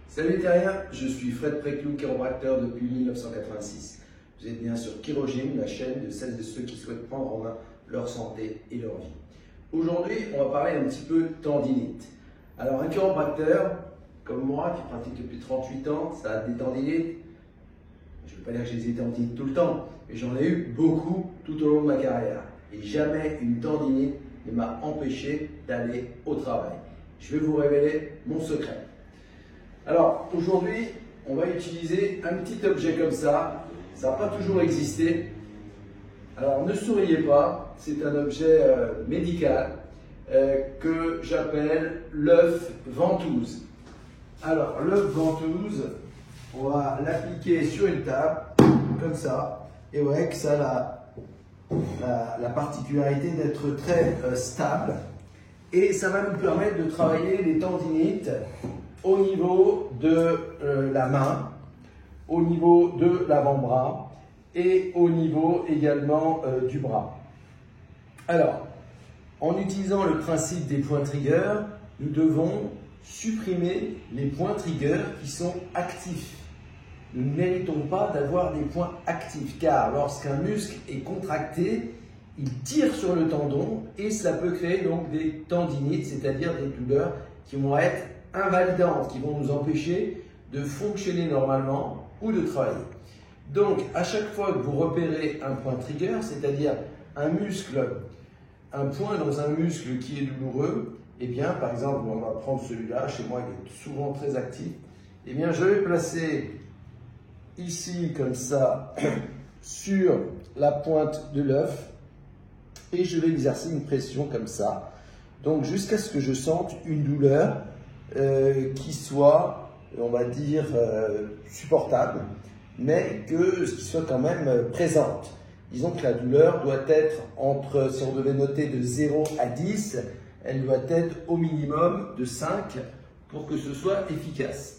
Salut les terriens, je suis Fred Préclou, chiropracteur depuis 1986. Vous êtes bien sur Chirogym, la chaîne de celles et ceux qui souhaitent prendre en main leur santé et leur vie. Aujourd'hui, on va parler un petit peu tendinite. Alors un chiropracteur, comme moi, qui pratique depuis 38 ans, ça a des tendinites. Je ne veux pas dire que j'ai des tendinites tout le temps, mais j'en ai eu beaucoup tout au long de ma carrière. Et jamais une tendinite ne m'a empêché d'aller au travail. Je vais vous révéler mon secret. Alors aujourd'hui, on va utiliser un petit objet comme ça. Ça n'a pas toujours existé. Alors ne souriez pas, c'est un objet médical que j'appelle l'œuf ventouse. Alors l'œuf ventouse, on va l'appliquer sur une table, comme ça. Et ouais, que ça a la particularité d'être très stable. Et ça va nous permettre de travailler les tendinites au niveau de la main, au niveau de l'avant-bras et au niveau également du bras. Alors, en utilisant le principe des points triggers, nous devons supprimer les points triggers qui sont actifs. Nous ne méritons pas d'avoir des points actifs car lorsqu'un muscle est contracté, il tire sur le tendon et cela peut créer donc des tendinites, c'est-à-dire des douleurs qui vont être invalidantes, qui vont nous empêcher de fonctionner normalement ou de travailler. Donc, à chaque fois que vous repérez un point trigger, c'est-à-dire un muscle, un point dans un muscle qui est douloureux, eh bien, par exemple, on va prendre celui-là, chez moi il est souvent très actif, eh bien, je vais placer ici, comme ça, sur la pointe de l'œuf et je vais exercer une pression comme ça. Donc, jusqu'à ce que je sente une douleur qui soit, on va dire, supportable, mais qui soit quand même présente. Disons que la douleur doit être entre, si on devait noter de 0 à 10, elle doit être au minimum de 5 pour que ce soit efficace.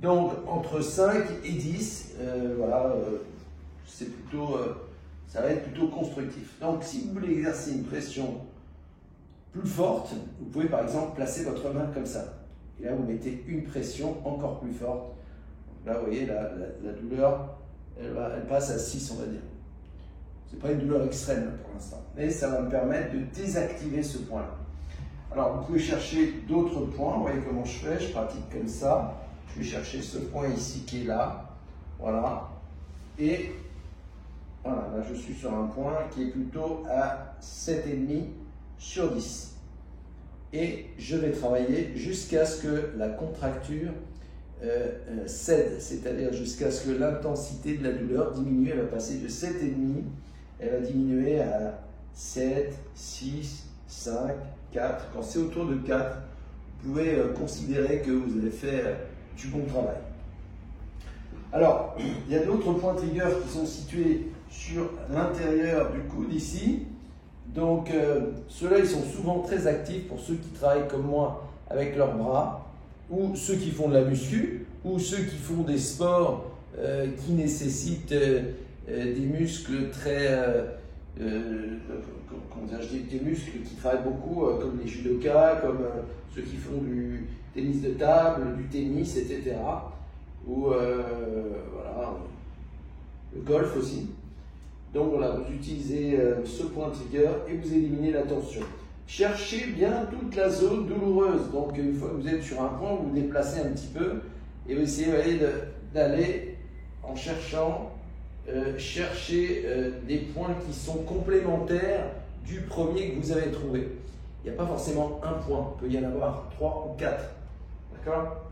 Donc, entre 5 et 10, voilà, c'est plutôt, ça va être plutôt constructif. Donc, si vous voulez exercer une pression plus forte, vous pouvez par exemple placer votre main comme ça. Et là, vous mettez une pression encore plus forte. Là, vous voyez, la douleur, elle passe à 6, on va dire. Ce n'est pas une douleur extrême pour l'instant, mais ça va me permettre de désactiver ce point-là. Alors, vous pouvez chercher d'autres points. Vous voyez comment je fais, je pratique comme ça. Je vais chercher ce point ici qui est là. Voilà. Et voilà, là, je suis sur un point qui est plutôt à 7,5 sur 10. Et je vais travailler jusqu'à ce que la contracture cède, c'est-à-dire jusqu'à ce que l'intensité de la douleur diminue. Elle va passer de 7,5, elle va diminuer à 7, 6, 5, 4. Quand c'est autour de 4, vous pouvez considérer que vous avez fait du bon travail. Alors, il y a d'autres points triggers qui sont situés sur l'intérieur du coude ici. Donc, ceux-là, ils sont souvent très actifs pour ceux qui travaillent comme moi avec leurs bras, ou ceux qui font de la muscu, ou ceux qui font des sports qui nécessitent des muscles très, comment dire, des muscles qui travaillent beaucoup, comme les judokas, comme ceux qui font du tennis de table, du tennis, etc. Ou voilà, le golf aussi. Donc voilà, vous utilisez ce point trigger et vous éliminez la tension. Cherchez bien toute la zone douloureuse. Donc une fois que vous êtes sur un point, vous vous déplacez un petit peu et vous essayez d'aller en cherchant, chercher des points qui sont complémentaires du premier que vous avez trouvé. Il n'y a pas forcément un point, il peut y en avoir 3 ou 4. D'accord ?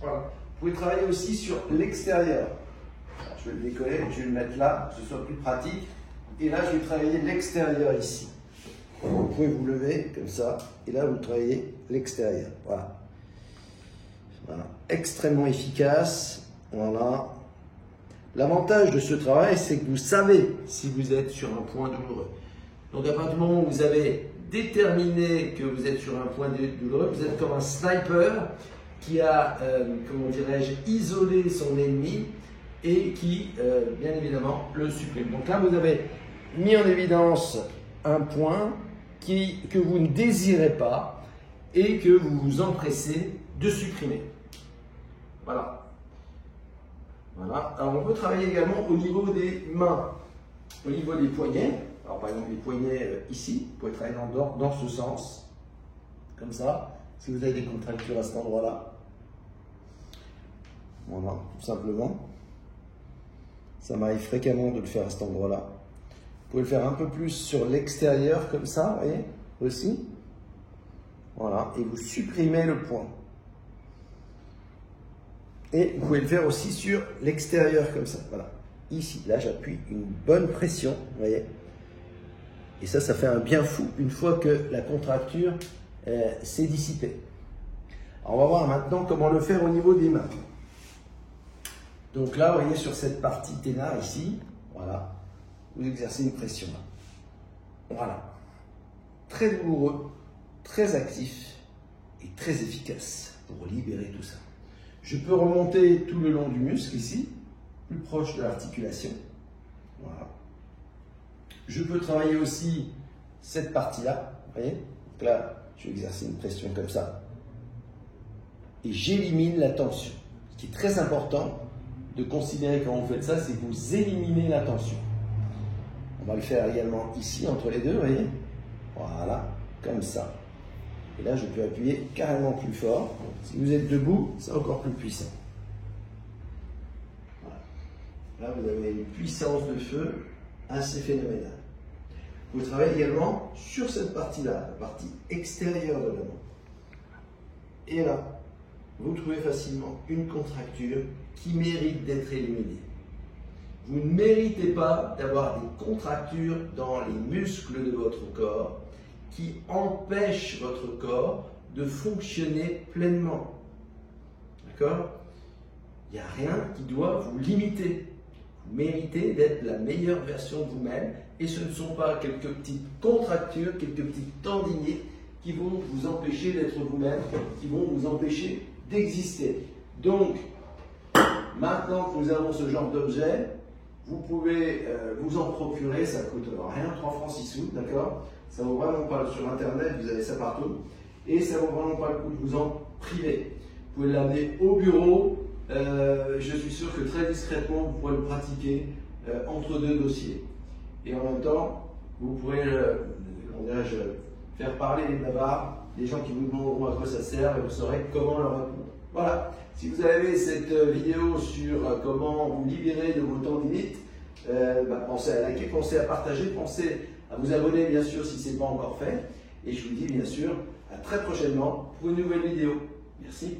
Voilà. Vous pouvez travailler aussi sur l'extérieur. Je vais le décoller, je vais le mettre là, que ce soit plus pratique. Et là, je vais travailler l'extérieur ici. Vous pouvez vous lever comme ça, et là, vous travaillez l'extérieur. Voilà. Voilà. Extrêmement efficace. Voilà. L'avantage de ce travail, c'est que vous savez si vous êtes sur un point douloureux. Donc, à partir du moment où vous avez déterminé que vous êtes sur un point douloureux, vous êtes comme un sniper qui a, comment dirais-je, isolé son ennemi et qui, bien évidemment, le supprime. Donc là, vous avez mis en évidence un point que vous ne désirez pas et que vous vous empressez de supprimer. Voilà. Voilà. Alors on peut travailler également au niveau des mains, au niveau des poignets. Alors par exemple les poignets ici, vous pouvez travailler dans ce sens, comme ça, si vous avez des contractures à cet endroit-là. Voilà, tout simplement. Ça m'arrive fréquemment de le faire à cet endroit-là. Vous pouvez le faire un peu plus sur l'extérieur, comme ça, vous voyez, aussi. Voilà, et vous supprimez le point. Et vous pouvez le faire aussi sur l'extérieur, comme ça. Voilà, ici, là, j'appuie une bonne pression, vous voyez. Et ça fait un bien fou une fois que la contracture s'est dissipée. Alors, on va voir maintenant comment le faire au niveau des mains. Donc là, vous voyez, sur cette partie ténard ici, voilà, vous exercez une pression là. Voilà. Très douloureux, très actif et très efficace pour libérer tout ça. Je peux remonter tout le long du muscle ici, plus proche de l'articulation. Voilà. Je peux travailler aussi cette partie-là, vous voyez. Donc là, je vais exercer une pression comme ça. Et j'élimine la tension. Ce qui est très important de considérer quand vous faites ça, c'est que vous éliminez la tension. On va le faire également ici, entre les deux, vous voyez. Voilà, comme ça. Et là, je peux appuyer carrément plus fort. Si vous êtes debout, c'est encore plus puissant. Voilà. Là, vous avez une puissance de feu assez phénoménale. Vous travaillez également sur cette partie-là, la partie extérieure de la main. Et là, vous trouvez facilement une contracture qui mérite d'être éliminée. Vous ne méritez pas d'avoir des contractures dans les muscles de votre corps qui empêchent votre corps de fonctionner pleinement. D'accord? Il n'y a rien qui doit vous limiter. Vous méritez d'être la meilleure version de vous-même et ce ne sont pas quelques petites contractures, quelques petites tendinites qui vont vous empêcher d'être vous-même, qui vont vous empêcher d'exister. Donc, maintenant que nous avons ce genre d'objet, vous pouvez vous en procurer, ça coûte rien, 3 francs 6 sous, d'accord? Ça vaut vraiment pas, sur internet, vous avez ça partout, et ça vaut vraiment pas le coup de vous en priver. Vous pouvez l'amener au bureau, je suis sûr que très discrètement, vous pourrez le pratiquer entre 2 dossiers. Et en même temps, vous pourrez, faire parler les bavards, les gens qui vous demanderont à quoi ça sert, et vous saurez comment leur répondre. Voilà, si vous avez aimé cette vidéo sur comment vous libérer de vos tendinites, pensez à liker, pensez à partager, pensez à vous abonner bien sûr si ce n'est pas encore fait. Et je vous dis bien sûr à très prochainement pour une nouvelle vidéo. Merci.